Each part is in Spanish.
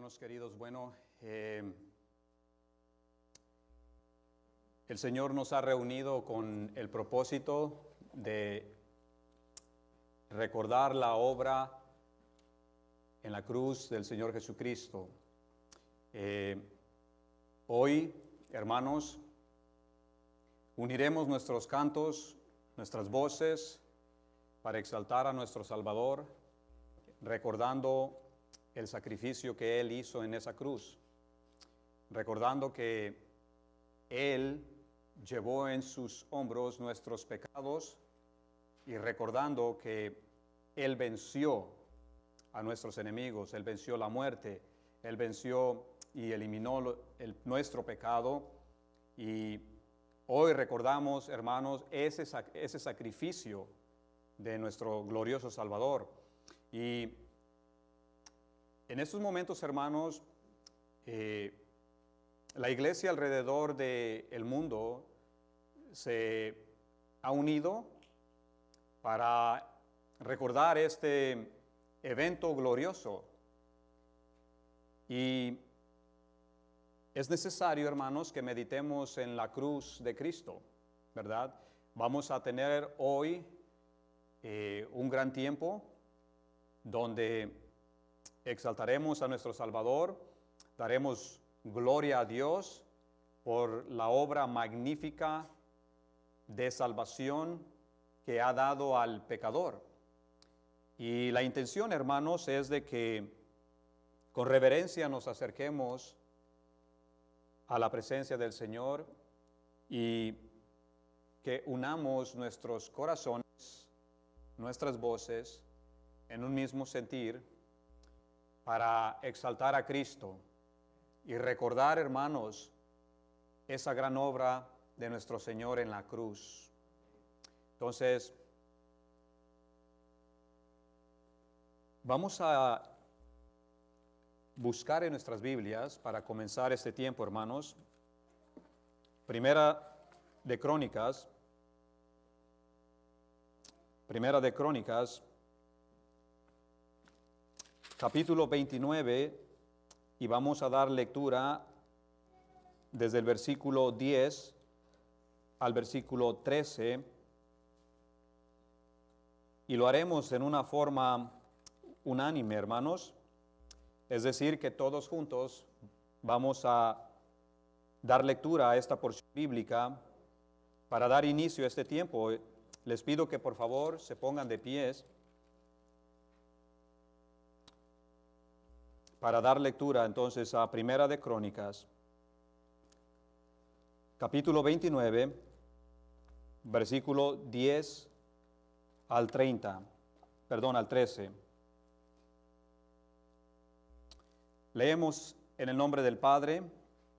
Hermanos queridos, el Señor nos ha reunido con el propósito de recordar la obra en la cruz del Señor Jesucristo. Hoy, hermanos, uniremos nuestros cantos, nuestras voces, para exaltar a nuestro Salvador, recordando el sacrificio que Él hizo en esa cruz, recordando que Él llevó en sus hombros nuestros pecados y recordando que Él venció a nuestros enemigos, Él venció la muerte, Él venció y eliminó nuestro pecado. Y hoy recordamos, hermanos, ese sacrificio de nuestro glorioso Salvador. Y en estos momentos, hermanos, la iglesia alrededor del mundo se ha unido para recordar este evento glorioso. Y es necesario, hermanos, que meditemos en la cruz de Cristo, ¿verdad? Vamos a tener hoy un gran tiempo donde exaltaremos a nuestro Salvador, daremos gloria a Dios por la obra magnífica de salvación que ha dado al pecador. Y la intención, hermanos, es de que con reverencia nos acerquemos a la presencia del Señor y que unamos nuestros corazones, nuestras voces, en un mismo sentir, para exaltar a Cristo y recordar, hermanos, esa gran obra de nuestro Señor en la cruz. Entonces, vamos a buscar en nuestras Biblias para comenzar este tiempo, hermanos. Primera de Crónicas, capítulo 29, y vamos a dar lectura desde el versículo 10 al versículo 13, y lo haremos en una forma unánime, hermanos, es decir, que todos juntos vamos a dar lectura a esta porción bíblica para dar inicio a este tiempo. Les pido que por favor se pongan de pies para dar lectura entonces a Primera de Crónicas, capítulo 29, versículo 10 al 13. Leemos en el nombre del Padre,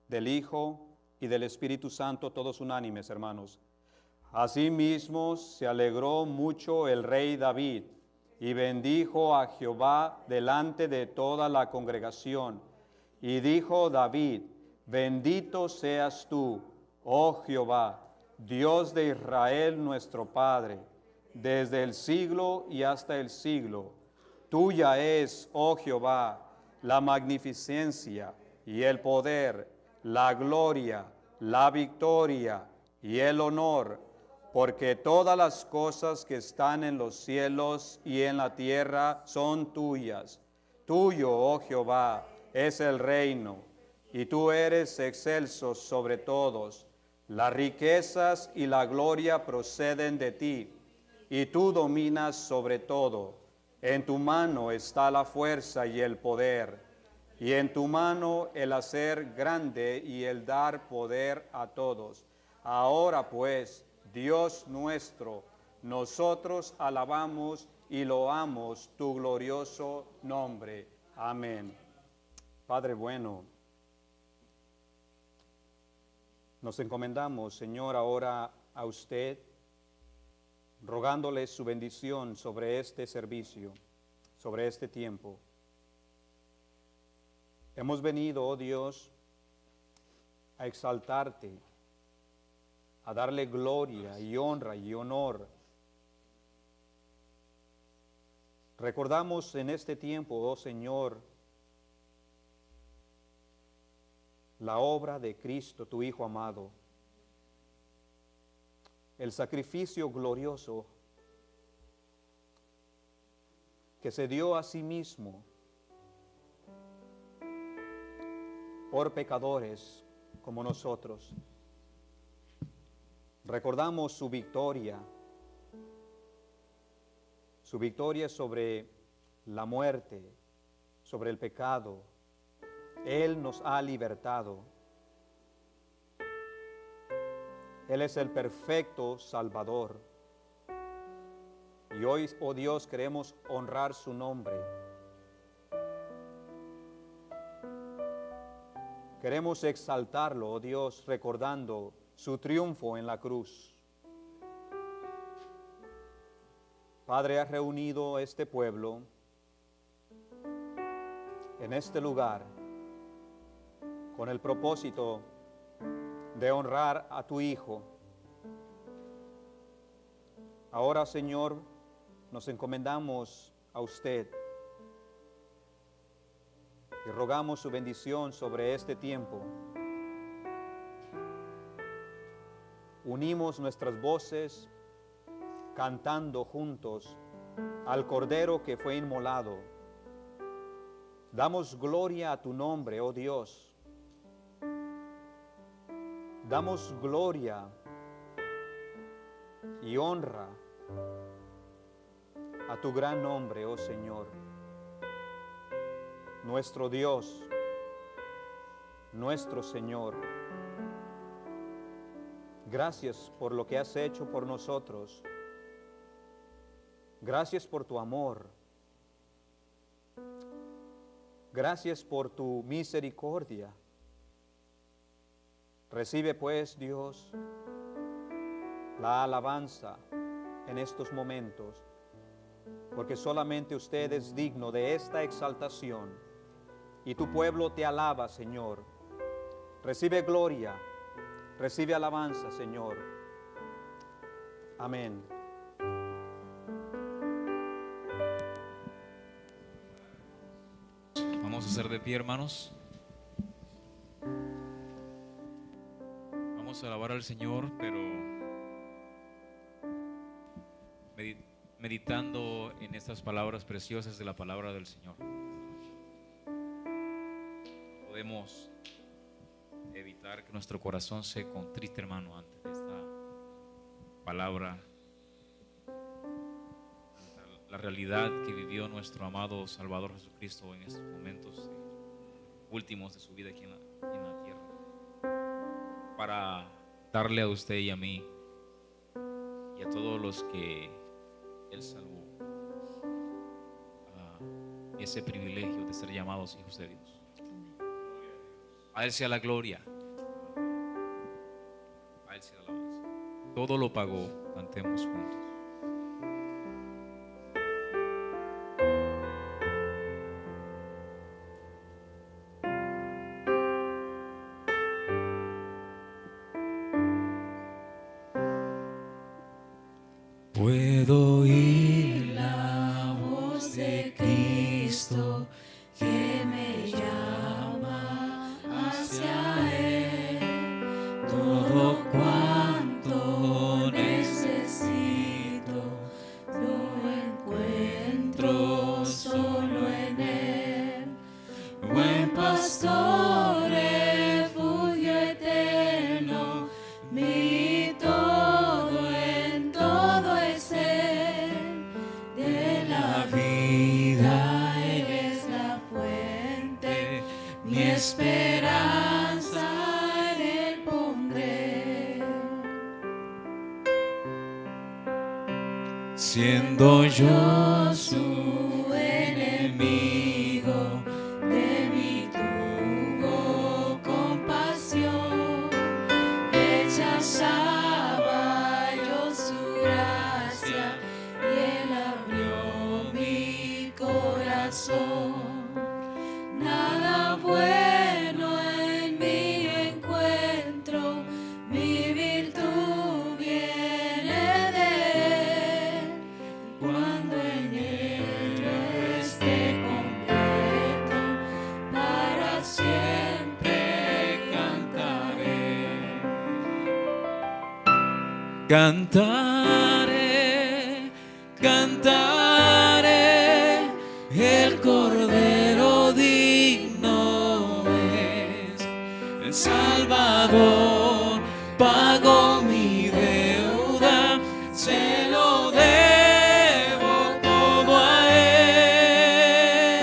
del Hijo y del Espíritu Santo, todos unánimes, hermanos. Asimismo se alegró mucho el rey David y bendijo a Jehová delante de toda la congregación. Y dijo David: bendito seas tú, oh Jehová, Dios de Israel nuestro Padre, desde el siglo y hasta el siglo. Tuya es, oh Jehová, la magnificencia y el poder, la gloria, la victoria y el honor, porque todas las cosas que están en los cielos y en la tierra son tuyas. Tuyo, oh Jehová, es el reino, y tú eres excelso sobre todos. Las riquezas y la gloria proceden de ti, y tú dominas sobre todo. En tu mano está la fuerza y el poder, y en tu mano el hacer grande y el dar poder a todos. Ahora pues, Dios nuestro, nosotros alabamos y loamos tu glorioso nombre. Amén. Padre bueno, nos encomendamos, Señor, ahora a usted, rogándole su bendición sobre este servicio, sobre este tiempo. Hemos venido, oh Dios, a exaltarte, a darle gloria y honra y honor. Recordamos en este tiempo, oh Señor, la obra de Cristo, tu Hijo amado, el sacrificio glorioso que se dio a sí mismo por pecadores como nosotros. Recordamos su victoria sobre la muerte, sobre el pecado. Él nos ha libertado. Él es el perfecto Salvador. Y hoy, oh Dios, queremos honrar su nombre. Queremos exaltarlo, oh Dios, recordando su triunfo en la cruz. Padre, has reunido este pueblo en este lugar con el propósito de honrar a tu Hijo. Ahora, Señor, nos encomendamos a usted y rogamos su bendición sobre este tiempo. Unimos nuestras voces cantando juntos al Cordero que fue inmolado. Damos gloria a tu nombre, oh Dios. Damos gloria y honra a tu gran nombre, oh Señor. Nuestro Dios, nuestro Señor. Gracias por lo que has hecho por nosotros. Gracias por tu amor. Gracias por tu misericordia. Recibe pues, Dios, la alabanza en estos momentos, porque solamente usted es digno de esta exaltación y tu pueblo te alaba, Señor. Recibe gloria, recibe alabanza, Señor. Amén. Vamos a hacer de pie, hermanos. Vamos a alabar al Señor, pero meditando en estas palabras preciosas de la palabra del Señor. Podemos evitar que nuestro corazón se contriste, hermano, ante esta palabra. La realidad que vivió nuestro amado Salvador Jesucristo en estos momentos últimos de su vida aquí en la tierra, para darle a usted y a mí y a todos los que Él salvó ese privilegio de ser llamados hijos de Dios. A Él sea la gloria, a Él sea la alabanza. Todo lo pagó, cantemos juntos. Puedo oír la voz de Cristo que me llama hacia Él. Todo cuanto necesito lo encuentro solo en Él. Buen pastor, refugio eterno, mi todo en todo es Él. De la vida Él es la fuente, mi esperanza en Él pondré. Siendo yo su enemigo, de mí tuvo compasión, rechazaba yo su gracia y Él abrió mi corazón. Nada bueno en mí encuentro, mi virtud viene de Él. Cuando en Él Cantaré, cantaré, el Cordero digno es, el Salvador pagó mi deuda, se lo debo todo a Él.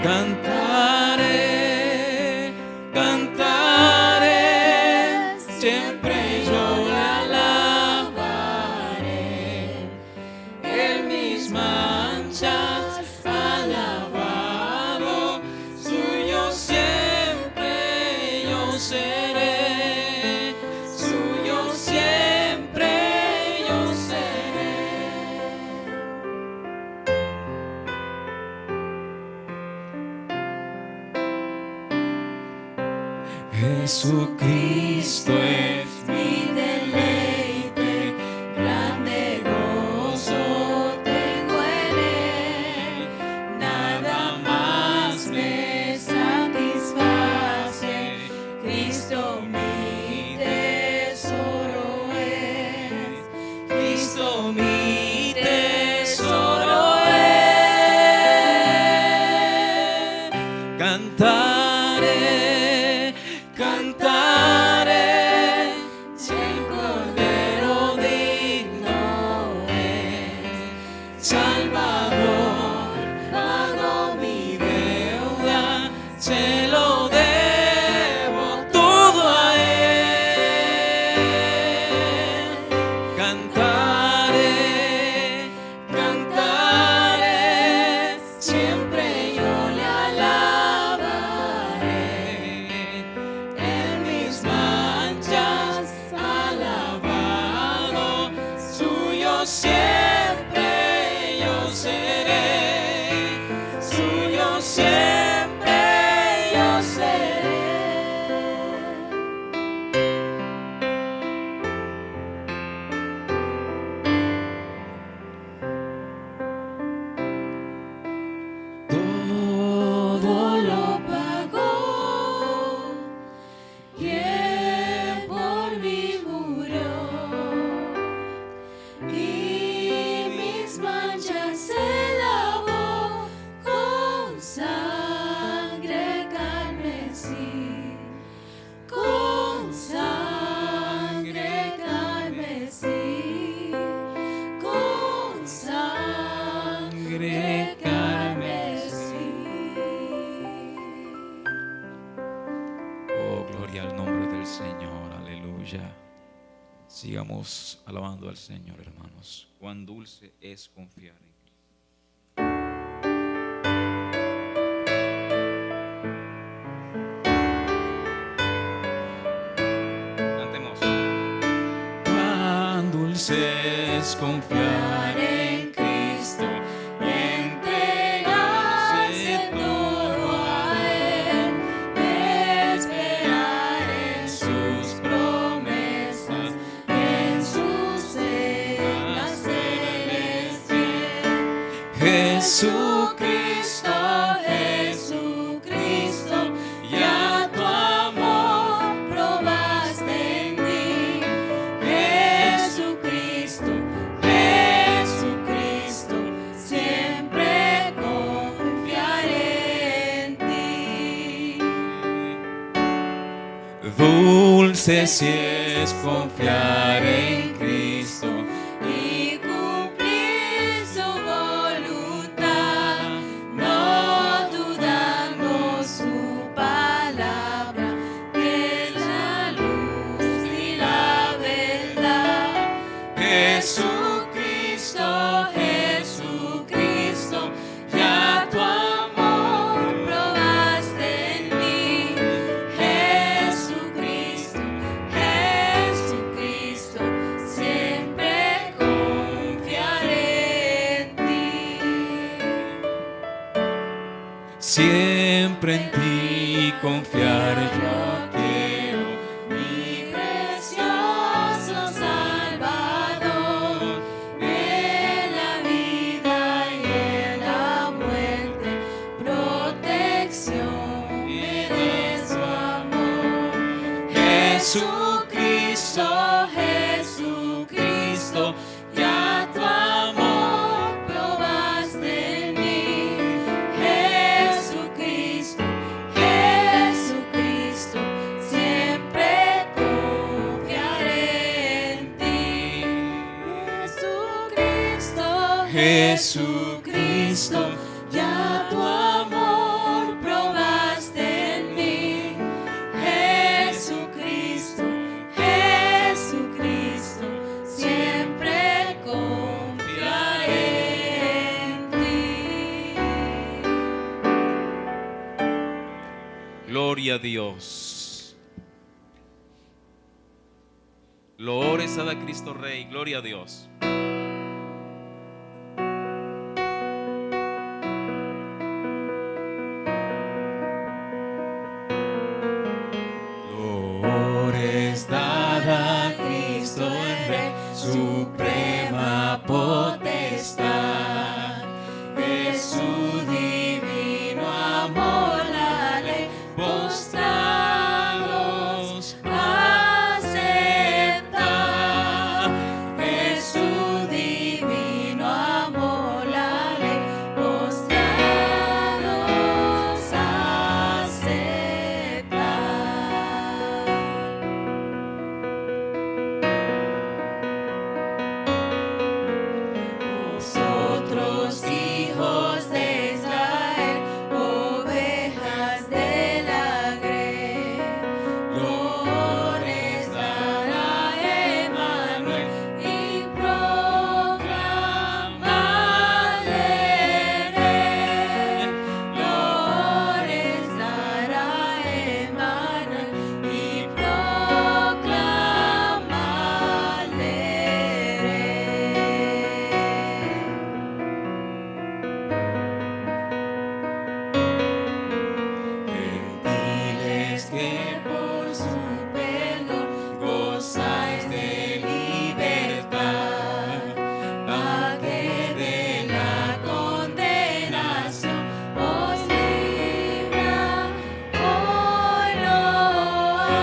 Cantaré, cantaré, siempre yo le alabaré. Él mis manchas ha lavado, suyo siempre yo seré, suyo siempre yo seré. Jesucristo es mi deleite, grande gozo tengo en Él, nada más me satisface, Cristo mi tesoro es, Cristo mi tesoro es. Cantaré, cantaré, si el Cordero digno es, Salvador pagó mi deuda, se lo debo todo a Él. Cantaré, cantaré, siempre yo le alabaré. En mis manchas ha lavado, suyo siempre yo seré, suyo siempre yo seré. Todo lo pagó, quien por mí murió, y mis manchas se lavó con sangre carmesí, con sangre carmesí, con sangre carmesí. Oh, gloria al nombre del Señor, aleluya. Sigamos alabando al Señor, hermanos. Cuán dulce es confiar en Cristo. Cantemos. Cuán dulce es confiar en Cristo y entregarse todo a Él, esperar en sus promesas, en sus sendas celestiales. Jesucristo, Jesucristo, ya tu amor probaste en mí. Jesucristo, Jesucristo, siempre confiaré en ti. Dulce si es confiar en Cristo y cumplir su voluntad, no dudando su palabra, que es la luz y la verdad. Jesucristo, Jesucristo, ya tu amor probaste en mí. Jesucristo, Jesucristo, siempre confiaré en ti. Siempre en ti confiar yo quiero, mi precioso Salvador. En la vida y en la muerte, protección me dé su amor. Jesucristo, Jesucristo, ya tu amor probaste en mí. Jesucristo, Jesucristo, siempre confiaré en ti. Gloria a Dios. Loores a Cristo Rey. Gloria a Dios. Loores dada a Cristo el Rey, suprema potestad. De su divino amor la ley, postrados aceptar. De su divino amor la ley, postrados aceptar. Vosotros, hijos de Israel, ovejas de la grey, loores dará Emmanuel y proclamarle rey. Loores dará Emmanuel y proclamarle Gentiles que por su perdón gozáis de libertad, a que de la condenación os libra hoy Loa,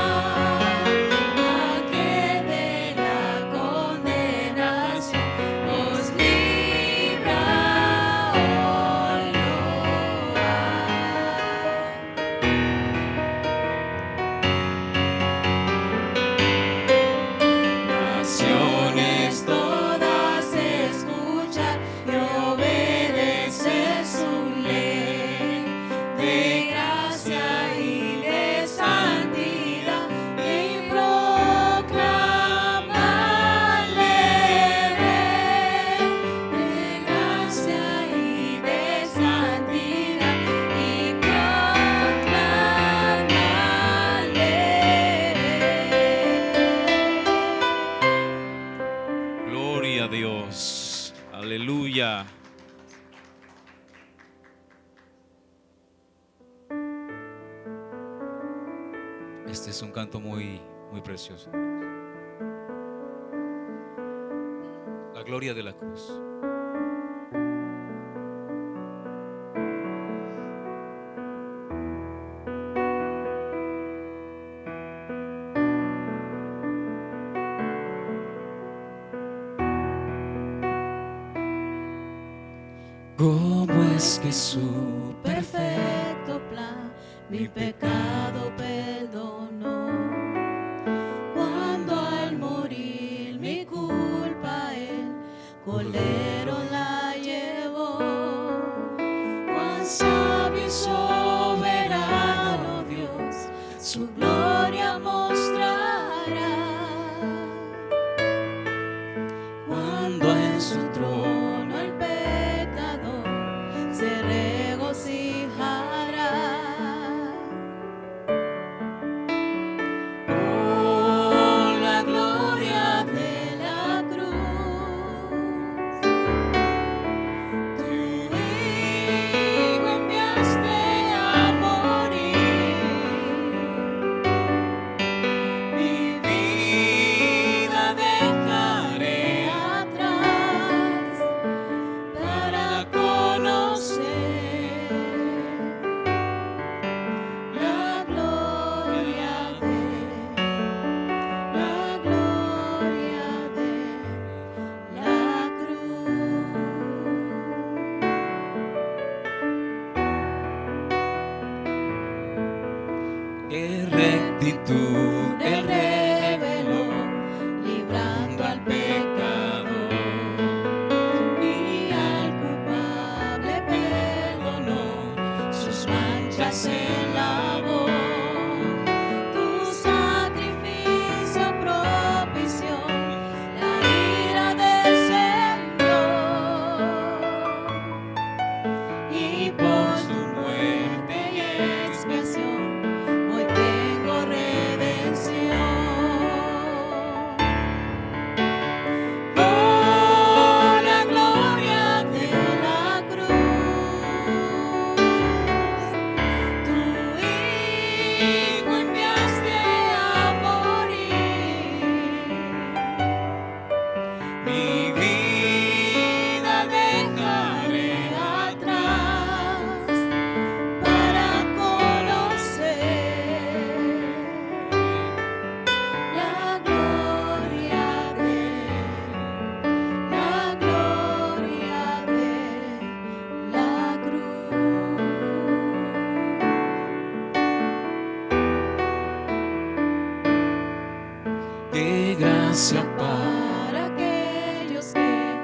a que de la condenación os libra hoy Loa. Naciones todas escuchar y obedecer su ley, de gracia y de santidad, y proclamarle rey. De gracia y de santidad, y proclamarle rey. Gloria a Dios. Aleluya. Este es un canto muy precioso. La gloria de la cruz. ¿Cómo es que su perfecto plan mi pecado perdonó? Cuando al morir mi culpa el Cordero la llevó. Cuán sabio y soberano Dios, su gloria mostrará. Cuando en su trono el pecador se regocijará. Oh, la gloria de la cruz. Tu Hijo enviaste a morir. Mi vida dejaré atrás. gracia para aquellos que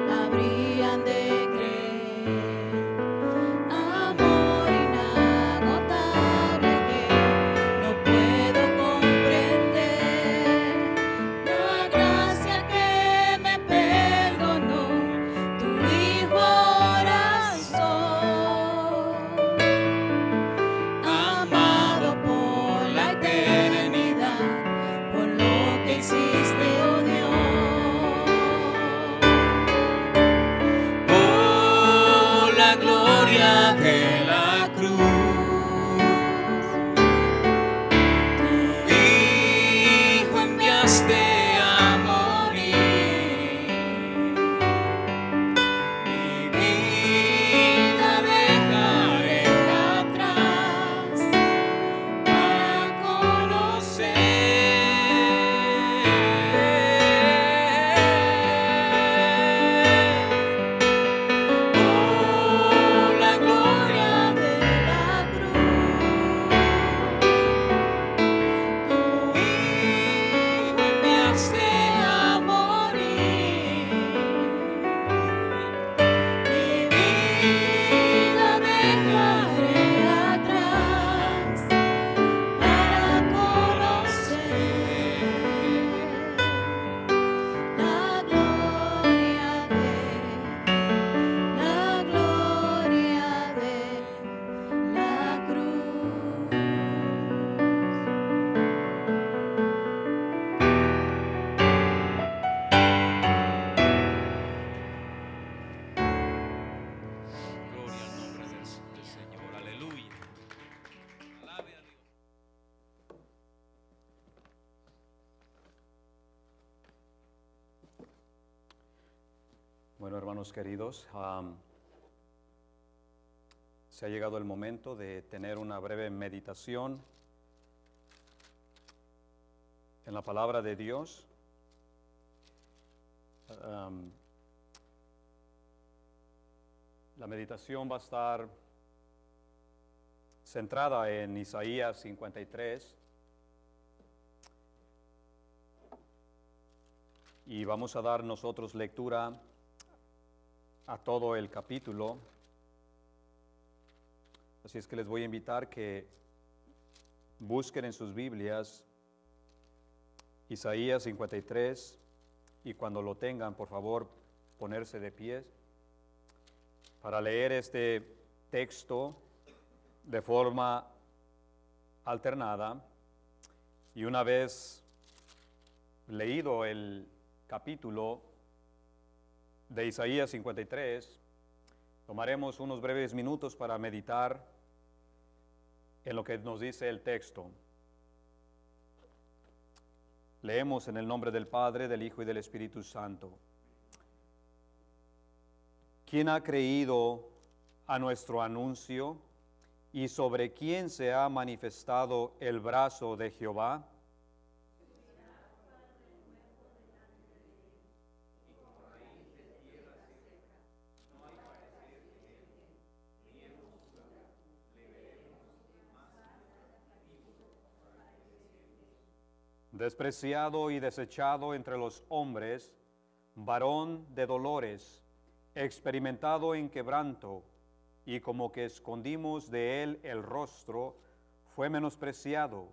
habrían de creer. Amor inagotable que no puedo comprender. La gracia que me perdonó, tu Hijo ahora soy. Amado por la eternidad, por lo que hiciste, oh Dios. Por la gloria de la cruz, tu Hijo enviaste a morir. Mi vida dejaré atrás para conocer. Oh, la gloria de la cruz, tu Hijo enviaste a morir. Mi vida dejaré atrás para conocer la gloria de la cruz. Gloria al nombre del Señor. Aleluya. Alabe a Dios. Bueno, hermanos queridos, se ha llegado el momento de tener una breve meditación en la palabra de Dios. La meditación va a estar centrada en Isaías 53 y vamos a dar nosotros lectura a todo el capítulo. Así es que les voy a invitar que busquen en sus Biblias Isaías 53 y cuando lo tengan, por favor, ponerse de pie para leer este texto de forma alternada. Y una vez leído el capítulo de Isaías 53, tomaremos unos breves minutos para meditar en lo que nos dice el texto. Leemos en el nombre del Padre, del Hijo y del Espíritu Santo. ¿Quién ha creído a nuestro anuncio y sobre quién se ha manifestado el brazo de Jehová? Despreciado y desechado entre los hombres, varón de dolores, experimentado en quebranto, y como que escondimos de él el rostro, fue menospreciado,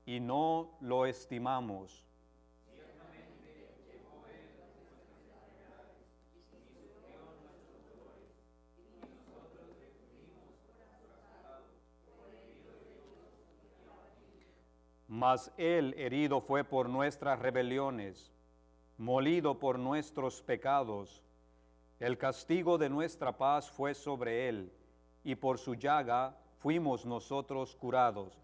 y no lo estimamos. Mas él herido fue por nuestras rebeliones, molido por nuestros pecados. El castigo de nuestra paz fue sobre él, y por su llaga fuimos nosotros curados.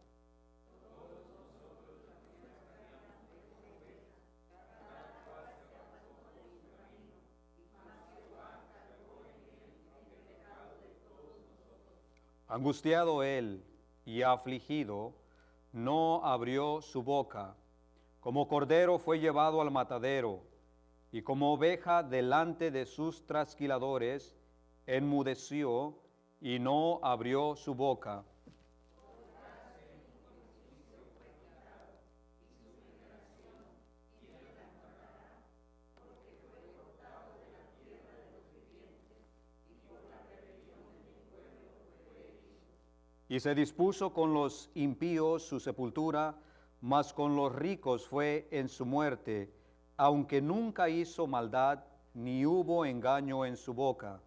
Angustiado él y afligido, no abrió su boca. Como cordero fue llevado al matadero, y como oveja delante de sus trasquiladores, enmudeció y no abrió su boca. Y se dispuso con los impíos su sepultura, mas con los ricos fue en su muerte, aunque nunca hizo maldad, ni hubo engaño en su boca.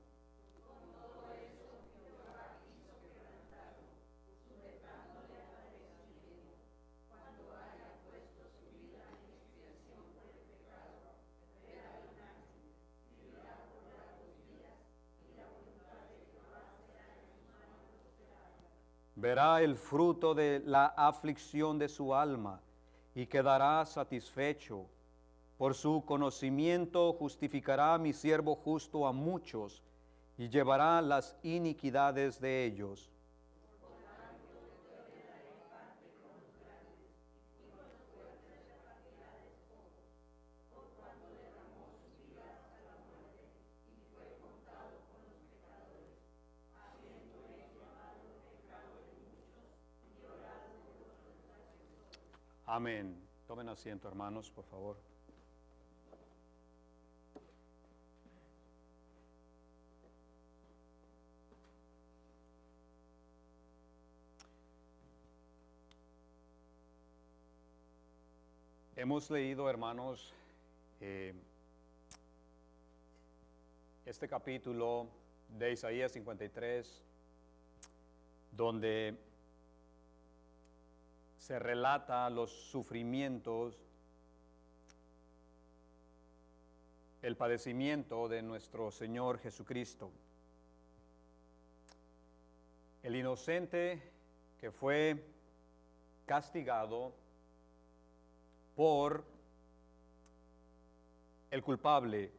Verá el fruto de la aflicción de su alma y quedará satisfecho. Por su conocimiento justificará mi siervo justo a muchos y llevará las iniquidades de ellos. Amén. Tomen asiento, hermanos, por favor. Hemos leído, hermanos, este capítulo de Isaías 53, donde se relata los sufrimientos, el padecimiento de nuestro Señor Jesucristo. El inocente que fue castigado por el culpable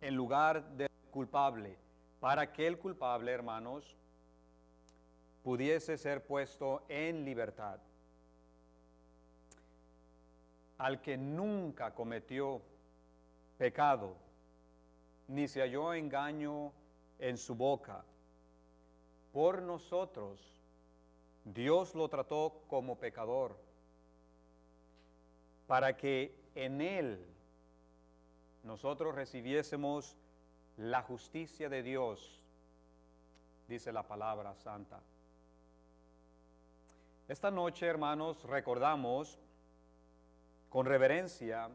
en lugar del culpable, para que el culpable, hermanos, pudiese ser puesto en libertad. Al que nunca cometió pecado, ni se halló engaño en su boca, por nosotros Dios lo trató como pecador, para que en él nosotros recibiésemos la justicia de Dios, dice la palabra santa. Esta noche, hermanos, recordamos con reverencia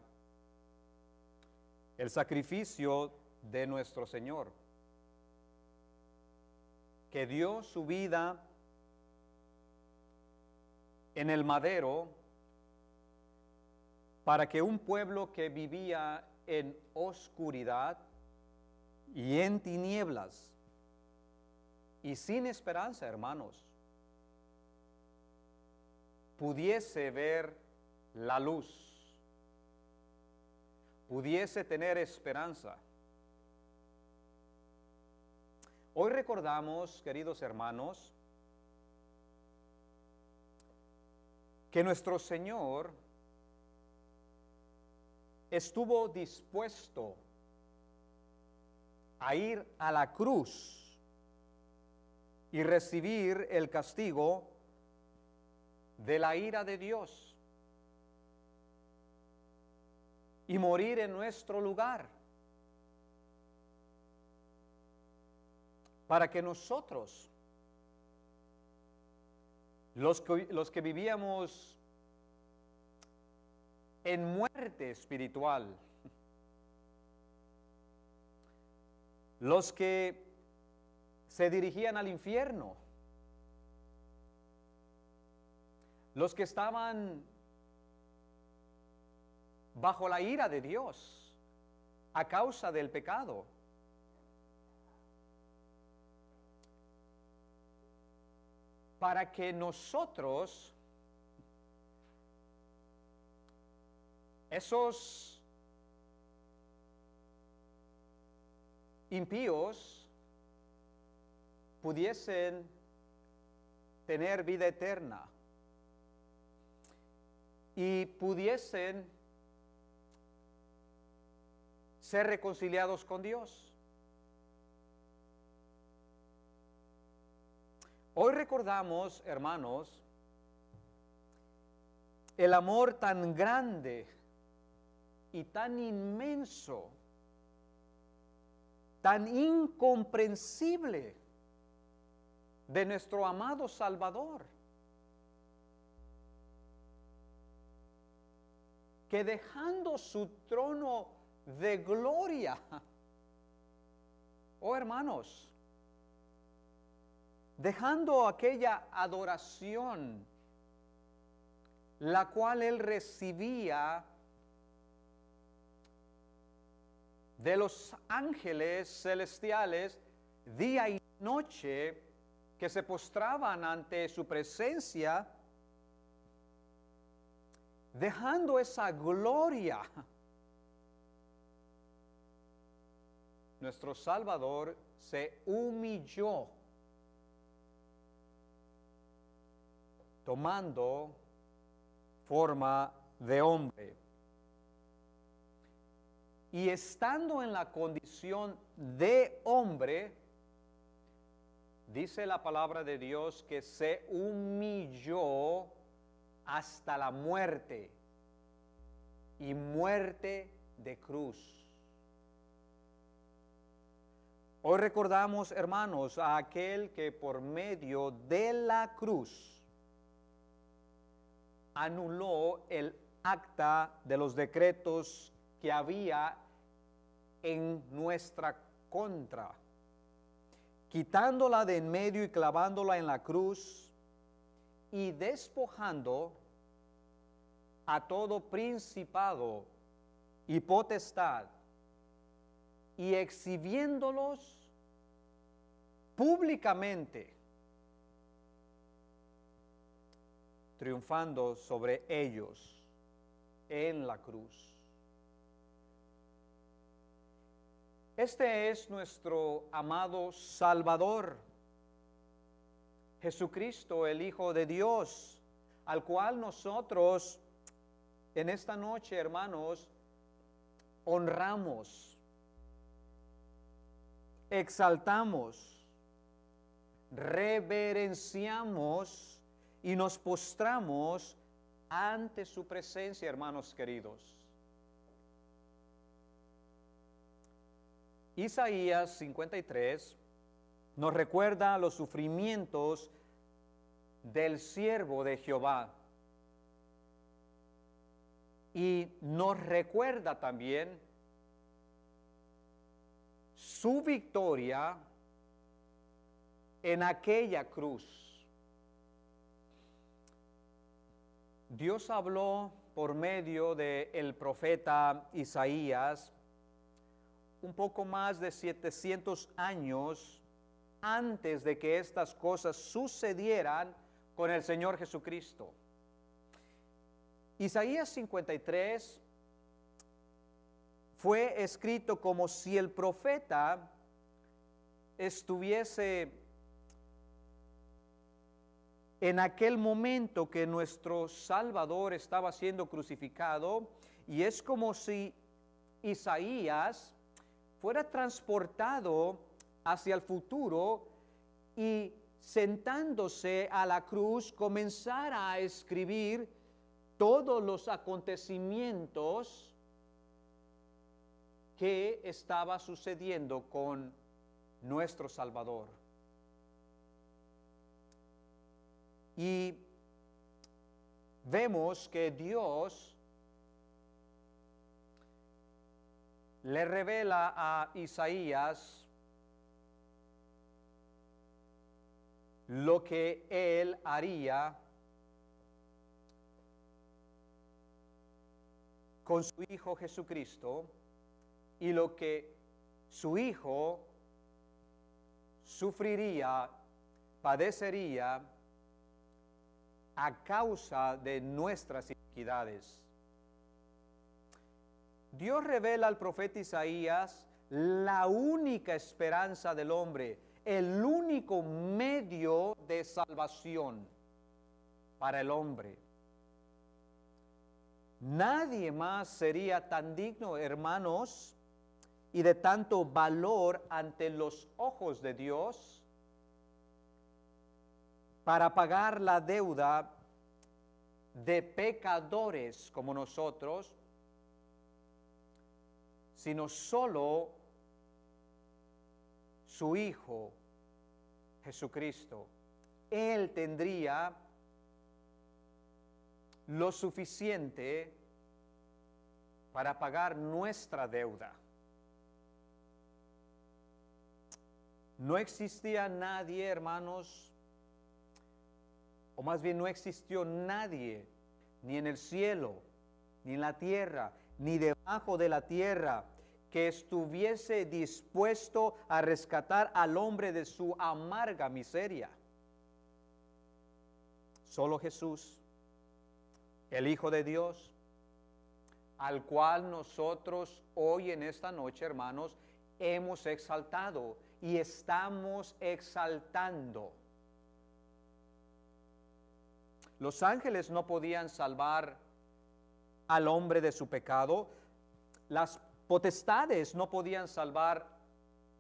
el sacrificio de nuestro Señor, que dio su vida en el madero para que un pueblo que vivía en oscuridad y en tinieblas y sin esperanza, hermanos, pudiese ver la luz, pudiese tener esperanza. Hoy recordamos, queridos hermanos, que nuestro Señor estuvo dispuesto a ir a la cruz y recibir el castigo de la ira de Dios y morir en nuestro lugar, para que nosotros, los que vivíamos en muerte espiritual, los que se dirigían al infierno, los que estaban bajo la ira de Dios a causa del pecado, para que nosotros, esos impíos, pudiesen tener vida eterna y pudiesen ser reconciliados con Dios. Hoy recordamos, hermanos, el amor tan grande y tan inmenso, tan incomprensible de nuestro amado Salvador, que dejando su trono de gloria, oh hermanos, dejando aquella adoración, la cual él recibía de los ángeles celestiales día y noche, que se postraban ante su presencia, dejando esa gloria, nuestro Salvador se humilló, tomando forma de hombre. Y estando en la condición de hombre, dice la palabra de Dios que se humilló hasta la muerte, y muerte de cruz. Hoy recordamos, hermanos, a aquel que por medio de la cruz anuló el acta de los decretos que había en nuestra contra, quitándola de en medio y clavándola en la cruz, y despojando a todo principado y potestad, y exhibiéndolos públicamente, triunfando sobre ellos en la cruz. Este es nuestro amado Salvador, Jesucristo, el Hijo de Dios, al cual nosotros en esta noche, hermanos, honramos, exaltamos, reverenciamos y nos postramos ante su presencia, hermanos queridos. Isaías 53 nos recuerda los sufrimientos del siervo de Jehová, y nos recuerda también su victoria en aquella cruz. Dios habló por medio del profeta Isaías un poco más de 700 años antes de que estas cosas sucedieran con el Señor Jesucristo. Isaías 53 fue escrito como si el profeta estuviese en aquel momento que nuestro Salvador estaba siendo crucificado, y es como si Isaías fuera transportado hacia el futuro y, sentándose a la cruz, comenzara a escribir todos los acontecimientos que estaba sucediendo con nuestro Salvador. Y vemos que Dios le revela a Isaías lo que él haría con su Hijo Jesucristo, y lo que su Hijo sufriría, padecería a causa de nuestras iniquidades. Dios revela al profeta Isaías la única esperanza del hombre, el único medio de salvación para el hombre. Nadie más sería tan digno, hermanos, y de tanto valor ante los ojos de Dios para pagar la deuda de pecadores como nosotros, sino solo su Hijo Jesucristo. Él tendría lo suficiente para pagar nuestra deuda. No existía nadie, hermanos, o más bien no existió nadie, ni en el cielo, ni en la tierra, ni debajo de la tierra, que estuviese dispuesto a rescatar al hombre de su amarga miseria. Solo Jesús, el Hijo de Dios, al cual nosotros hoy en esta noche, hermanos, hemos exaltado y estamos exaltando. Los ángeles no podían salvar al hombre de su pecado. Las potestades no podían salvar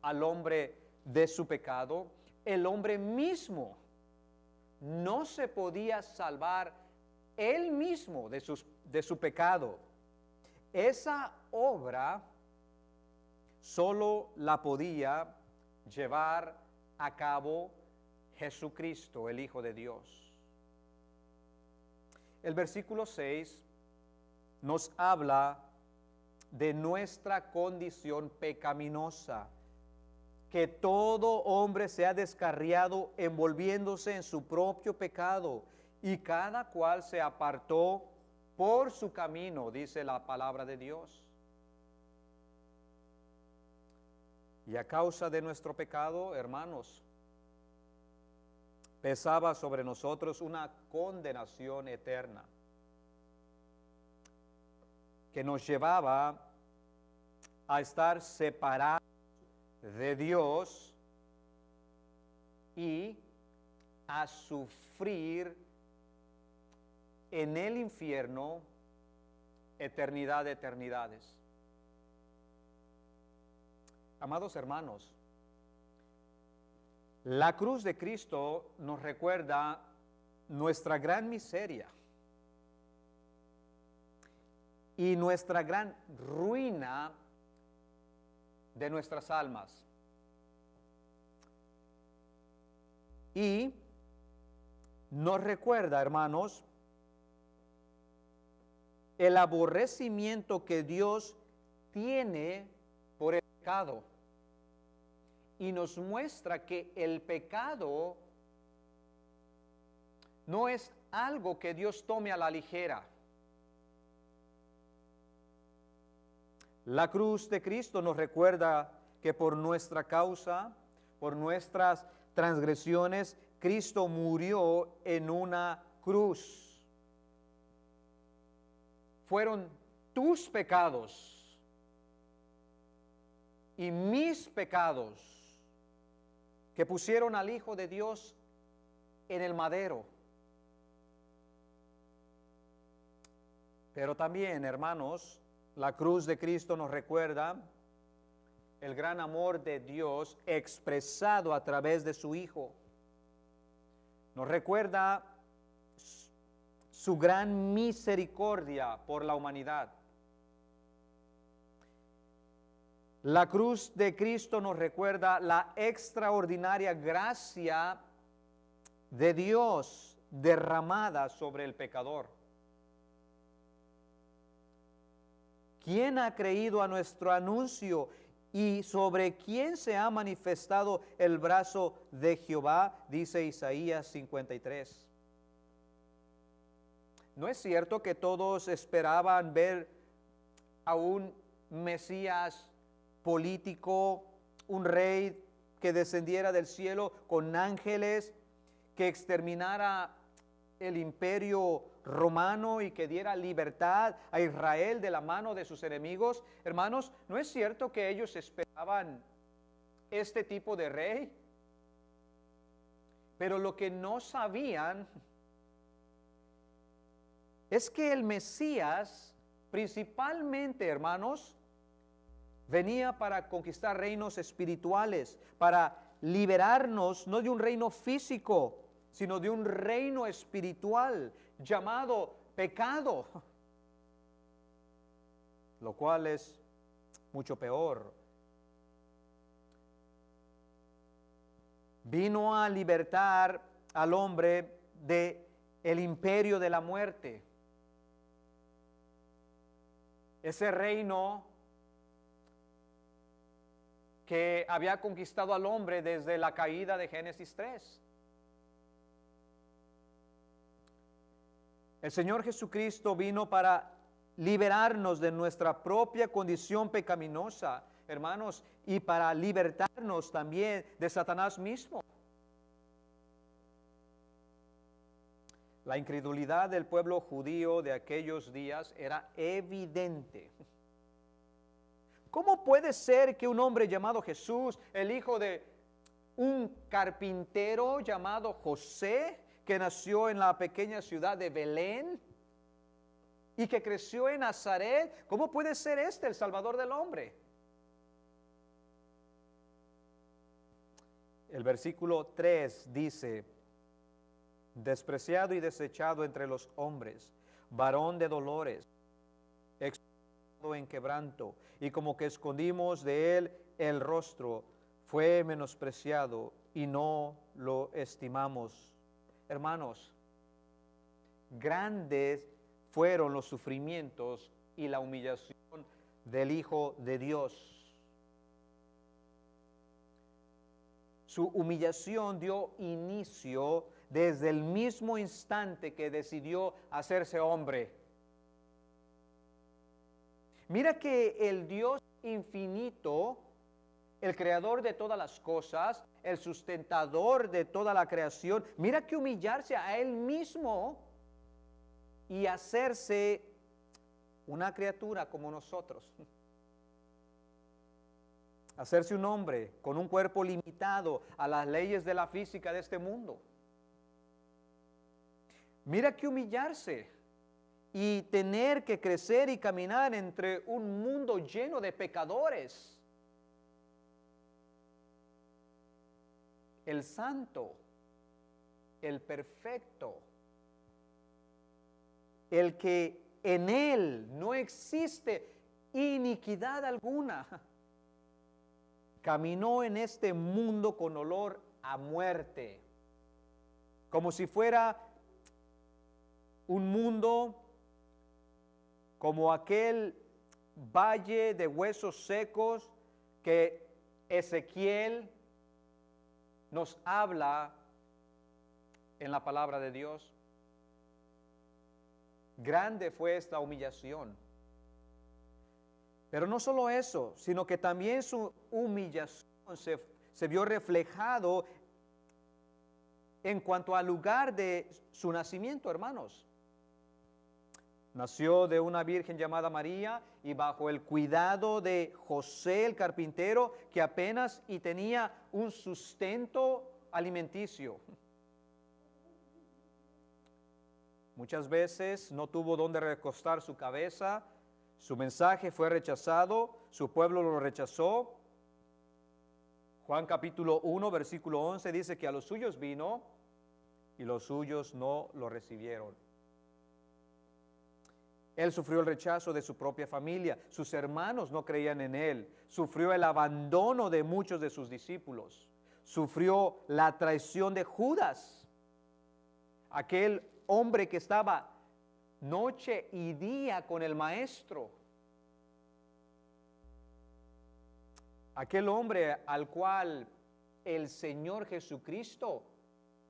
al hombre de su pecado. El hombre mismo no se podía salvar él mismo de su pecado. Esa obra solo la podía llevar a cabo Jesucristo, el Hijo de Dios. El versículo 6 nos habla de nuestra condición pecaminosa, que todo hombre se ha descarriado envolviéndose en su propio pecado, y cada cual se apartó por su camino, dice la palabra de Dios. Y a causa de nuestro pecado, hermanos, pesaba sobre nosotros una condenación eterna que nos llevaba a estar separados de Dios y a sufrir en el infierno eternidad de eternidades. Amados hermanos, la cruz de Cristo nos recuerda nuestra gran miseria y nuestra gran ruina de nuestras almas. Y nos recuerda, hermanos, el aborrecimiento que Dios tiene por el pecado. Y nos muestra que el pecado no es algo que Dios tome a la ligera. La cruz de Cristo nos recuerda que por nuestra causa, por nuestras transgresiones, Cristo murió en una cruz. Fueron tus pecados y mis pecados que pusieron al Hijo de Dios en el madero. Pero también, hermanos, la cruz de Cristo nos recuerda el gran amor de Dios expresado a través de su Hijo. Nos recuerda su gran misericordia por la humanidad. La cruz de Cristo nos recuerda la extraordinaria gracia de Dios derramada sobre el pecador. ¿Quién ha creído a nuestro anuncio y sobre quién se ha manifestado el brazo de Jehová? Dice Isaías 53. ¿No es cierto que todos esperaban ver a un Mesías político, un rey que descendiera del cielo con ángeles, que exterminara el imperio romano y que diera libertad a Israel de la mano de sus enemigos? Hermanos, ¿no es cierto que ellos esperaban este tipo de rey? Pero lo que no sabían es que el Mesías, principalmente, hermanos, venía para conquistar reinos espirituales, para liberarnos no de un reino físico, sino de un reino espiritual llamado pecado, lo cual es mucho peor. Vino a libertar al hombre de el imperio de la muerte. Ese reino que había conquistado al hombre desde la caída de Génesis 3. El Señor Jesucristo vino para liberarnos de nuestra propia condición pecaminosa, hermanos, y para libertarnos también de Satanás mismo. La incredulidad del pueblo judío de aquellos días era evidente. ¿Cómo puede ser que un hombre llamado Jesús, el hijo de un carpintero llamado José, que nació en la pequeña ciudad de Belén y que creció en Nazaret, cómo puede ser este el Salvador del hombre? El versículo 3 dice: despreciado y desechado entre los hombres, varón de dolores, exaltado en quebranto, y como que escondimos de él el rostro, fue menospreciado y no lo estimamos. Hermanos, grandes fueron los sufrimientos y la humillación del Hijo de Dios. Su humillación dio inicio desde el mismo instante que decidió hacerse hombre. Mira que el Dios infinito, el creador de todas las cosas, el sustentador de toda la creación, mira que humillarse a Él mismo y hacerse una criatura como nosotros. Hacerse un hombre con un cuerpo limitado a las leyes de la física de este mundo. Mira que humillarse y tener que crecer y caminar entre un mundo lleno de pecadores. El santo, el perfecto, el que en él no existe iniquidad alguna, caminó en este mundo con olor a muerte, como si fuera un mundo como aquel valle de huesos secos que Ezequiel nos habla en la palabra de Dios. Grande fue esta humillación. Pero no solo eso, sino que también su humillación se vio reflejado en cuanto al lugar de su nacimiento, hermanos. Nació de una virgen llamada María y bajo el cuidado de José el carpintero, que apenas y tenía un sustento alimenticio. Muchas veces no tuvo dónde recostar su cabeza, su mensaje fue rechazado, su pueblo lo rechazó. Juan capítulo 1, versículo 11 dice que a los suyos vino y los suyos no lo recibieron. Él sufrió el rechazo de su propia familia, sus hermanos no creían en él, sufrió el abandono de muchos de sus discípulos, sufrió la traición de Judas, aquel hombre que estaba noche y día con el maestro, aquel hombre al cual el Señor Jesucristo,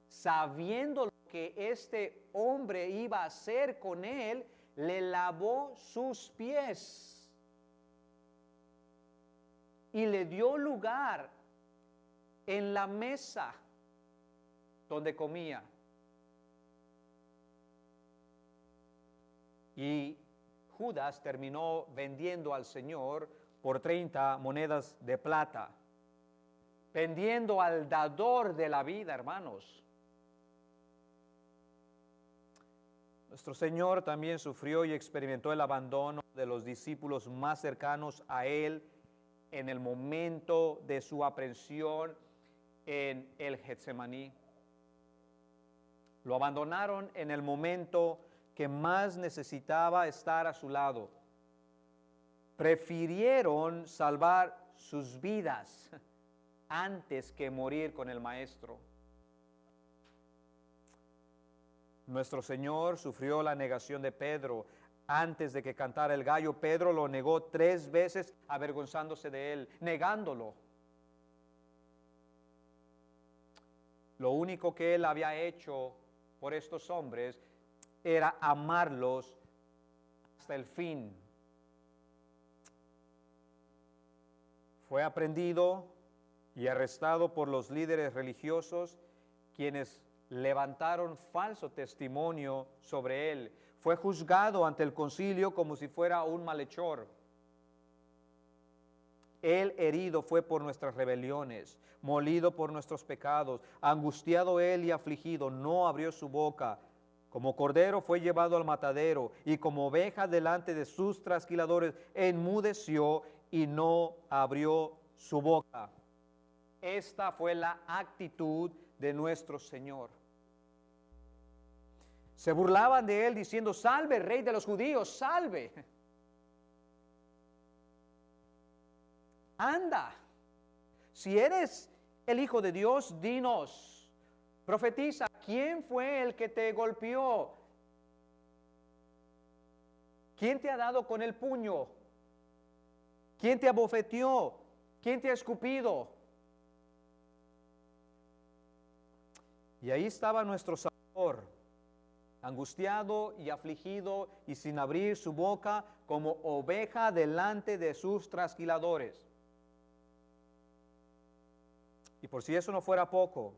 sabiendo lo que este hombre iba a hacer con él, le lavó sus pies y le dio lugar en la mesa donde comía. Y Judas terminó vendiendo al Señor por 30 monedas de plata, vendiendo al dador de la vida, hermanos. Nuestro Señor también sufrió y experimentó el abandono de los discípulos más cercanos a Él en el momento de su aprehensión en el Getsemaní. Lo abandonaron en el momento que más necesitaba estar a su lado. Prefirieron salvar sus vidas antes que morir con el Maestro. Nuestro Señor sufrió la negación de Pedro. Antes de que cantara el gallo, Pedro lo negó 3 veces, avergonzándose de él, negándolo. Lo único que él había hecho por estos hombres era amarlos hasta el fin. Fue aprendido y arrestado por los líderes religiosos, quienes levantaron falso testimonio sobre él. Fue juzgado ante el concilio como si fuera un malhechor. Él herido fue por nuestras rebeliones, molido por nuestros pecados, angustiado él y afligido, no abrió su boca. Como cordero fue llevado al matadero, y como oveja delante de sus trasquiladores, enmudeció y no abrió su boca. Esta fue la actitud de nuestro Señor. Se burlaban de él diciendo: salve, Rey de los judíos, salve. Anda, si eres el Hijo de Dios, dinos, profetiza, ¿quién fue el que te golpeó? ¿Quién te ha dado con el puño? ¿Quién te abofeteó? ¿Quién te ha escupido? Y ahí estaba nuestro Salvador, angustiado y afligido y sin abrir su boca, como oveja delante de sus trasquiladores. Y por si eso no fuera poco,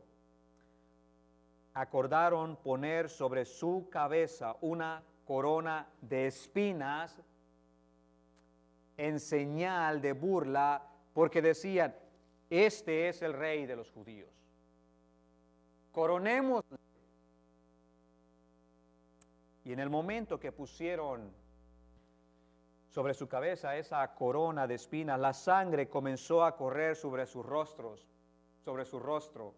acordaron poner sobre su cabeza una corona de espinas en señal de burla, porque decían: este es el Rey de los judíos. Coronémosle. Y en el momento que pusieron sobre su cabeza esa corona de espinas, la sangre comenzó a correr sobre sus rostros, sobre su rostro.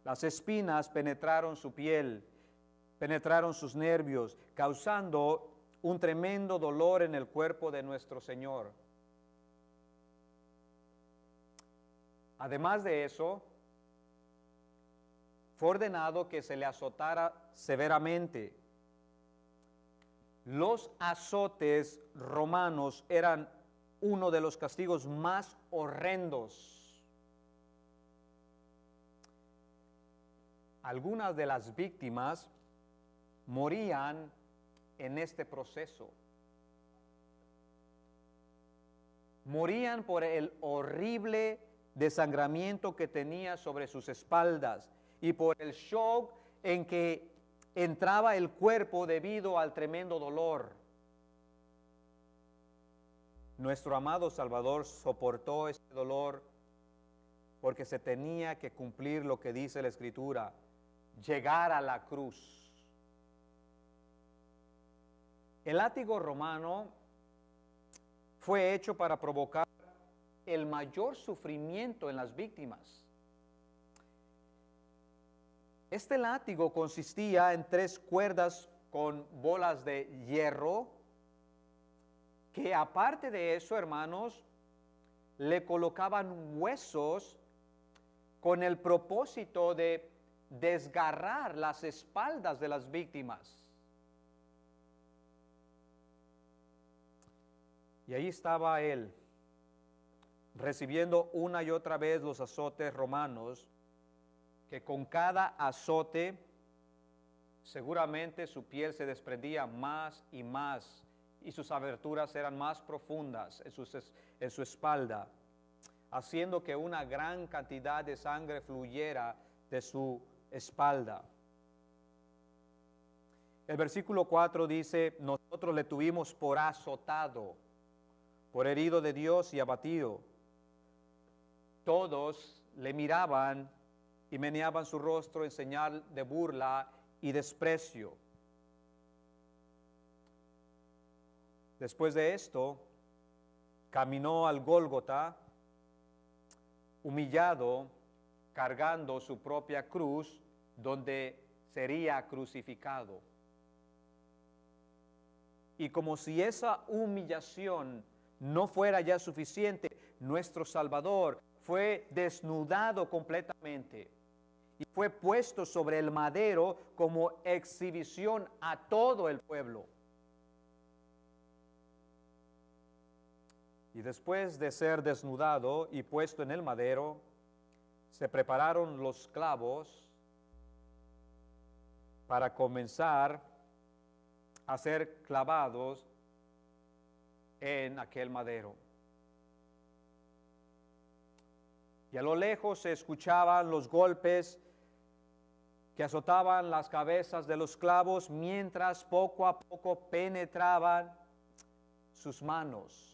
Las espinas penetraron su piel, penetraron sus nervios, causando un tremendo dolor en el cuerpo de nuestro Señor. Además de eso, fue ordenado que se le azotara severamente. Los azotes romanos eran uno de los castigos más horrendos. Algunas de las víctimas morían en este proceso. Morían por el horrible desangramiento que tenía sobre sus espaldas y por el shock en que entraba el cuerpo debido al tremendo dolor. Nuestro amado Salvador soportó ese dolor porque se tenía que cumplir lo que dice la Escritura: llegar a la cruz. El látigo romano fue hecho para provocar el mayor sufrimiento en las víctimas. Este látigo consistía en 3 cuerdas con bolas de hierro, que aparte de eso, hermanos, le colocaban huesos con el propósito de desgarrar las espaldas de las víctimas. Y ahí estaba él, recibiendo una y otra vez los azotes romanos, que con cada azote seguramente su piel se desprendía más y más, y sus aberturas eran más profundas en su espalda, haciendo que una gran cantidad de sangre fluyera de su espalda. El versículo 4 dice: nosotros le tuvimos por azotado, por herido de Dios y abatido. Todos le miraban y meneaban su rostro en señal de burla y desprecio. Después de esto, caminó al Gólgota, humillado, cargando su propia cruz, donde sería crucificado. Y como si esa humillación no fuera ya suficiente, nuestro Salvador fue desnudado completamente y fue puesto sobre el madero como exhibición a todo el pueblo. Y después de ser desnudado y puesto en el madero, se prepararon los clavos para comenzar a ser clavados en aquel madero. Y a lo lejos se escuchaban los golpes que azotaban las cabezas de los clavos mientras poco a poco penetraban sus manos.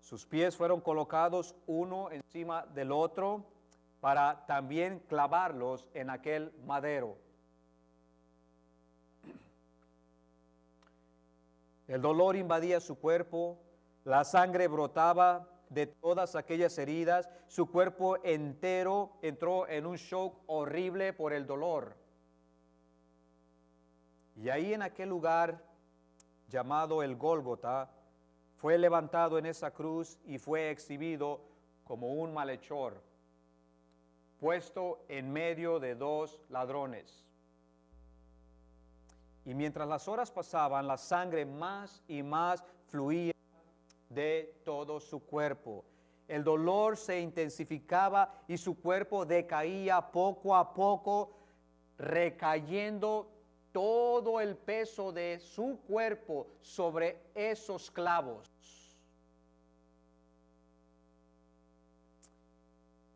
Sus pies fueron colocados uno encima del otro para también clavarlos en aquel madero. El dolor invadía su cuerpo, la sangre brotaba de todas aquellas heridas, su cuerpo entero entró en un shock horrible por el dolor. Y ahí en aquel lugar llamado el Gólgota, fue levantado en esa cruz y fue exhibido como un malhechor, puesto en medio de dos ladrones. Y mientras las horas pasaban, la sangre más y más fluía de todo su cuerpo. El dolor se intensificaba y su cuerpo decaía poco a poco, recayendo todo el peso de su cuerpo sobre esos clavos.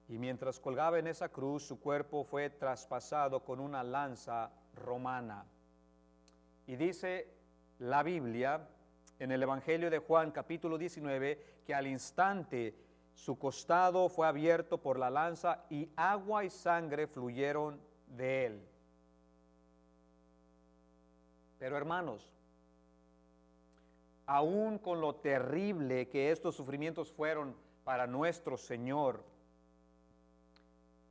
Y mientras colgaba en esa cruz, su cuerpo fue traspasado con una lanza romana. Y dice la Biblia en el Evangelio de Juan capítulo 19 que al instante su costado fue abierto por la lanza y agua y sangre fluyeron de él. Pero hermanos, aún con lo terrible que estos sufrimientos fueron para nuestro Señor,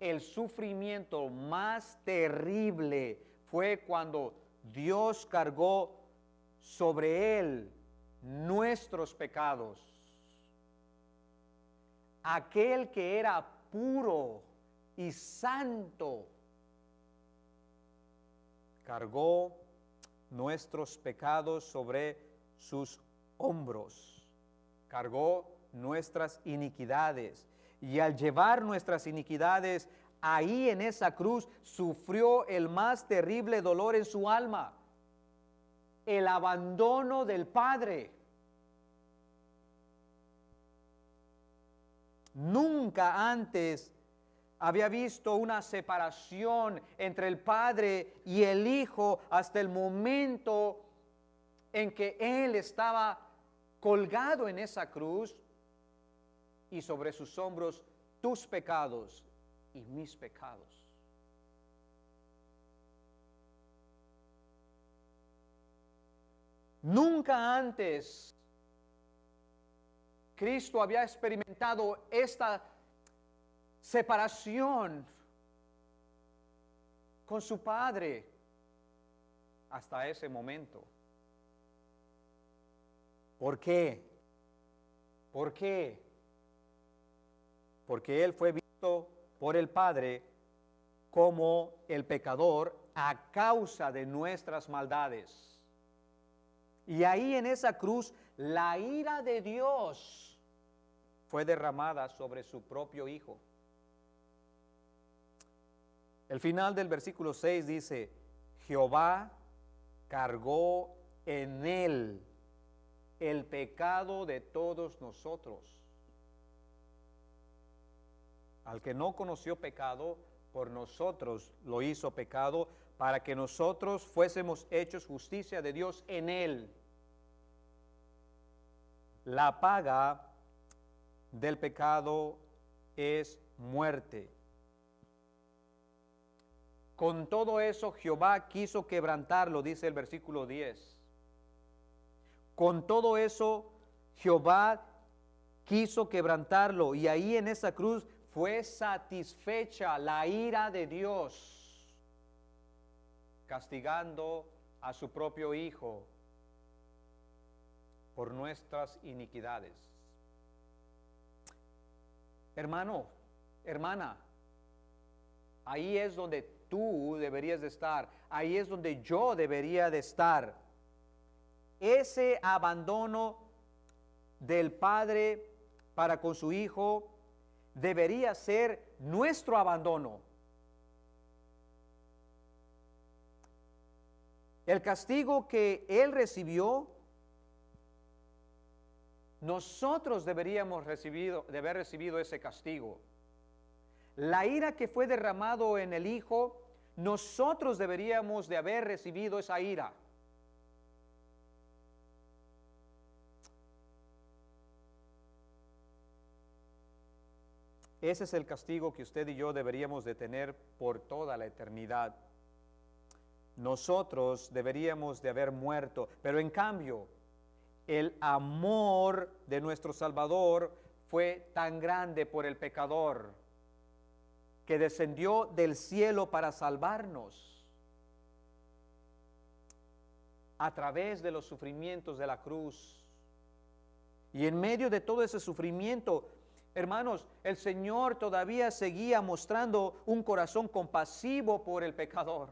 el sufrimiento más terrible fue cuando Dios cargó sobre él nuestros pecados. Aquel que era puro y santo cargó nuestros pecados sobre sus hombros, cargó nuestras iniquidades, y al llevar nuestras iniquidades ahí en esa cruz, sufrió el más terrible dolor en su alma, el abandono del Padre. Nunca antes había visto una separación entre el Padre y el Hijo hasta el momento en que Él estaba colgado en esa cruz y sobre sus hombros tus pecados y mis pecados. Nunca antes Cristo había experimentado esta separación con su Padre hasta ese momento. ¿Por qué? ¿Por qué? Porque Él fue visto por el Padre como el pecador a causa de nuestras maldades. Y ahí en esa cruz, la ira de Dios fue derramada sobre su propio Hijo. El final del versículo 6 dice, Jehová cargó en él el pecado de todos nosotros. Al que no conoció pecado, por nosotros lo hizo pecado, para que nosotros fuésemos hechos justicia de Dios en él. La paga del pecado es muerte. Con todo eso Jehová quiso quebrantarlo, dice el versículo 10. Con todo eso Jehová quiso quebrantarlo, y ahí en esa cruz fue satisfecha la ira de Dios, castigando a su propio Hijo por nuestras iniquidades. Hermano, hermana, Ahí es donde tú deberías de estar. Ahí es donde yo debería de estar. Ese abandono del Padre para con su Hijo debería ser nuestro abandono. El castigo que Él recibió, nosotros deberíamos de haber recibido ese castigo. La ira que fue derramado en el Hijo, nosotros deberíamos de haber recibido esa ira. Ese es el castigo que usted y yo deberíamos de tener por toda la eternidad. Nosotros deberíamos de haber muerto, pero en cambio, el amor de nuestro Salvador fue tan grande por el pecador que descendió del cielo para salvarnos a través de los sufrimientos de la cruz. Y en medio de todo ese sufrimiento, hermanos, el Señor todavía seguía mostrando un corazón compasivo por el pecador.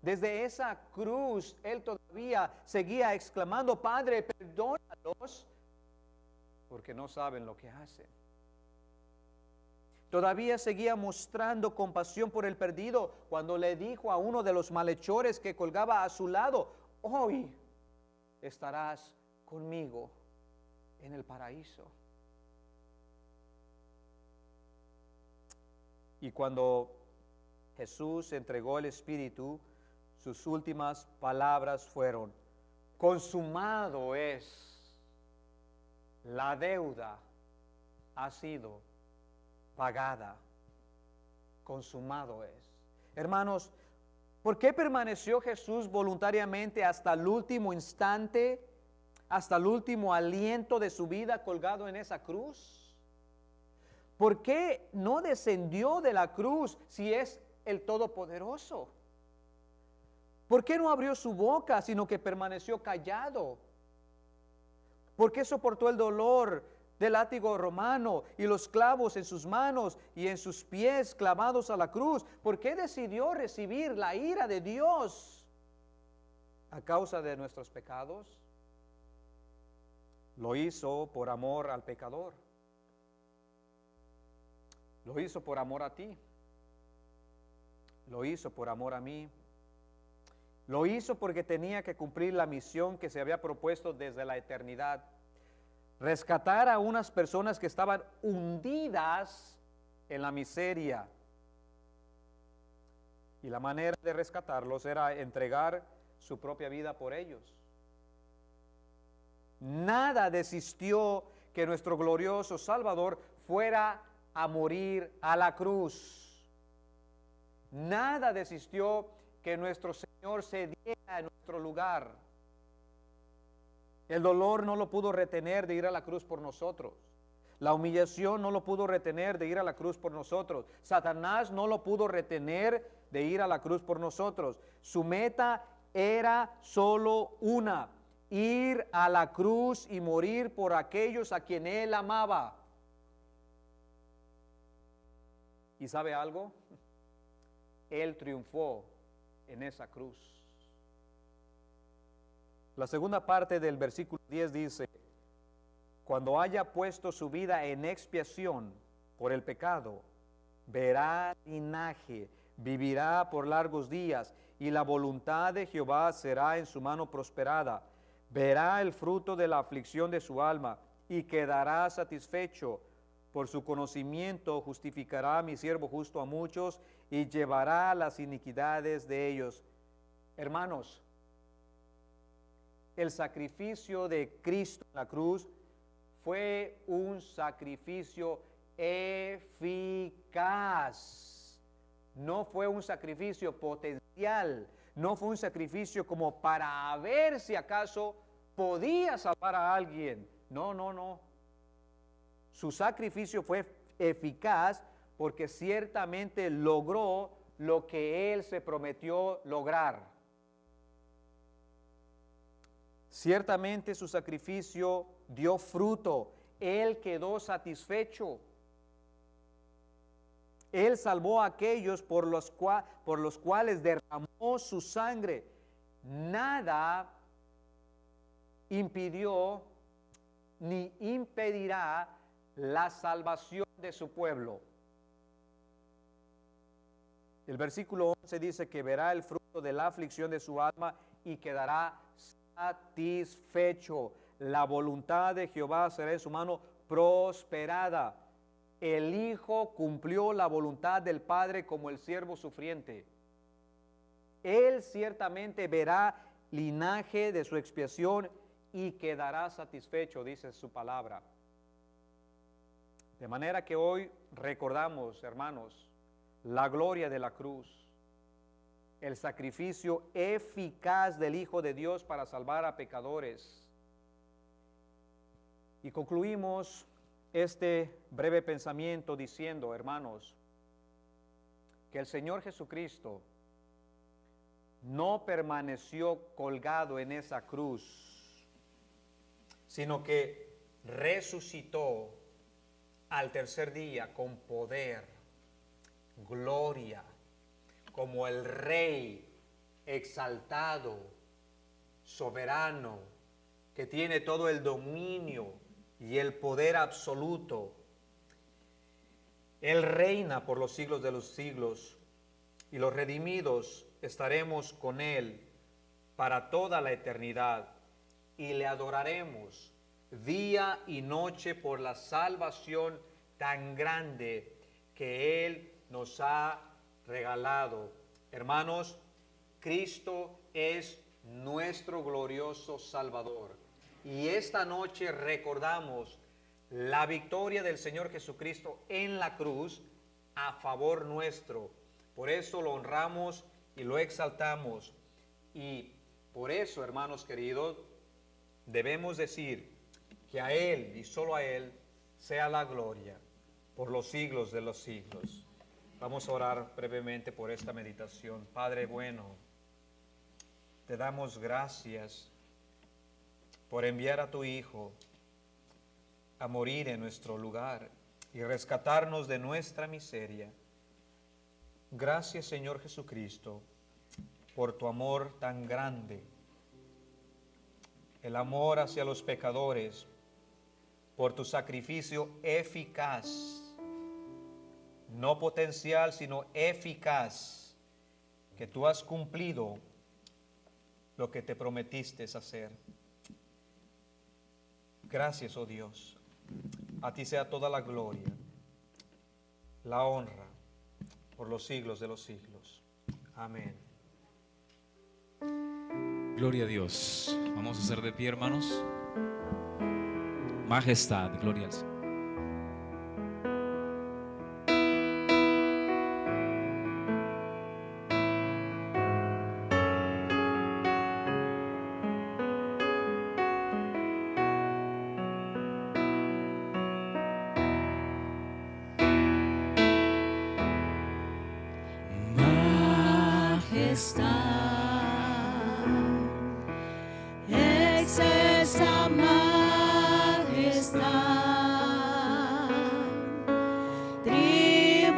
Desde esa cruz, Él todavía seguía exclamando: Padre, perdónalos, porque no saben lo que hacen. Todavía seguía mostrando compasión por el perdido cuando le dijo a uno de los malhechores que colgaba a su lado: hoy estarás conmigo en el paraíso. Y cuando Jesús entregó el Espíritu, sus últimas palabras fueron: consumado es, la deuda ha sido pagada, consumado es. Hermanos, ¿por qué permaneció Jesús voluntariamente hasta el último instante, hasta el último aliento de su vida colgado en esa cruz? ¿Por qué no descendió de la cruz si es el Todopoderoso? ¿Por qué no abrió su boca, sino que permaneció callado? ¿Por qué soportó el dolor del látigo romano y los clavos en sus manos y en sus pies clavados a la cruz? ¿Por qué decidió recibir la ira de Dios a causa de nuestros pecados? Lo hizo por amor al pecador. Lo hizo por amor a ti. Lo hizo por amor a mí. Lo hizo porque tenía que cumplir la misión que se había propuesto desde la eternidad. Rescatar a unas personas que estaban hundidas en la miseria. Y la manera de rescatarlos era entregar su propia vida por ellos. Nada desistió que nuestro glorioso Salvador fuera a morir a la cruz. Nada desistió que nuestro Señor se diera en nuestro lugar. El dolor no lo pudo retener de ir a la cruz por nosotros. La humillación no lo pudo retener de ir a la cruz por nosotros. Satanás no lo pudo retener de ir a la cruz por nosotros. Su meta era solo una: ir a la cruz y morir por aquellos a quien Él amaba. ¿Y sabe algo? Él triunfó en esa cruz. La segunda parte del versículo 10 dice: cuando haya puesto su vida en expiación por el pecado, verá linaje, vivirá por largos días, y la voluntad de Jehová será en su mano prosperada. Verá el fruto de la aflicción de su alma, y quedará satisfecho. Por su conocimiento justificará a mi siervo justo a muchos, y llevará las iniquidades de ellos. Hermanos, el sacrificio de Cristo en la cruz fue un sacrificio eficaz. No fue un sacrificio potencial. No fue un sacrificio como para ver si acaso podía salvar a alguien. No, no, no. Su sacrificio fue eficaz porque ciertamente logró lo que Él se prometió lograr. Ciertamente su sacrificio dio fruto. Él quedó satisfecho. Él salvó a aquellos por los cuales derramó su sangre. Nada impidió ni impedirá la salvación de su pueblo. El versículo 11 dice que verá el fruto de la aflicción de su alma y quedará satisfecho. La voluntad de Jehová será en su mano prosperada. El Hijo cumplió la voluntad del Padre como el siervo sufriente. Él ciertamente verá linaje de su expiación y quedará satisfecho, dice su palabra. De manera que hoy recordamos, hermanos, la gloria de la cruz, el sacrificio eficaz del Hijo de Dios para salvar a pecadores. Y concluimos este breve pensamiento diciendo, hermanos, que el Señor Jesucristo no permaneció colgado en esa cruz, sino que resucitó al tercer día con poder, gloria, como el Rey exaltado, soberano, que tiene todo el dominio y el poder absoluto. Él reina por los siglos de los siglos, y los redimidos estaremos con Él para toda la eternidad, y le adoraremos día y noche por la salvación tan grande que Él nos ha regalado. Hermanos, Cristo es nuestro glorioso Salvador. Y esta noche recordamos la victoria del Señor Jesucristo en la cruz a favor nuestro. Por eso lo honramos y lo exaltamos. Y por eso, hermanos queridos, debemos decir que a Él y solo a Él sea la gloria por los siglos de los siglos. Vamos a orar brevemente por esta meditación. Padre bueno, te damos gracias por enviar a tu Hijo a morir en nuestro lugar y rescatarnos de nuestra miseria. Gracias, Señor Jesucristo, por tu amor tan grande, el amor hacia los pecadores, por tu sacrificio eficaz, no potencial, sino eficaz, que tú has cumplido lo que te prometiste hacer. Gracias, oh Dios. A ti sea toda la gloria, la honra, por los siglos de los siglos. Amén. Gloria a Dios. Vamos a hacer de pie, hermanos. Majestad, gloria al Señor. Excelsa majestad, tributadle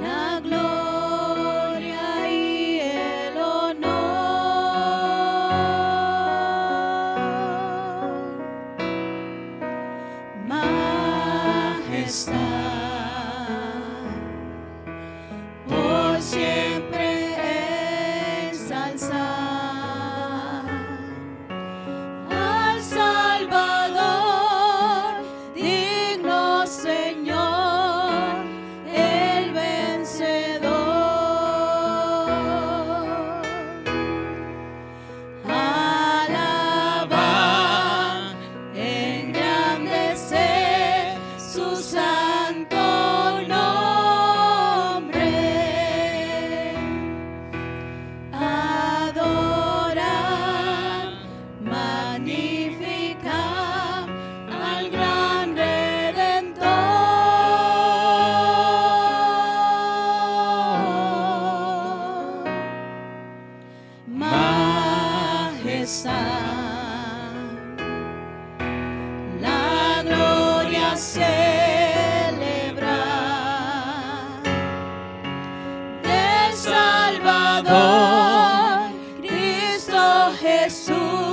la gloria y el honor. Majestad, por siempre ensalzar al Salvador, digno Señor, el vencedor. Alabar, engrandecer su santo nombre. Adorar, magnificar al gran Redentor. Majestad, la gloria sea Jesús.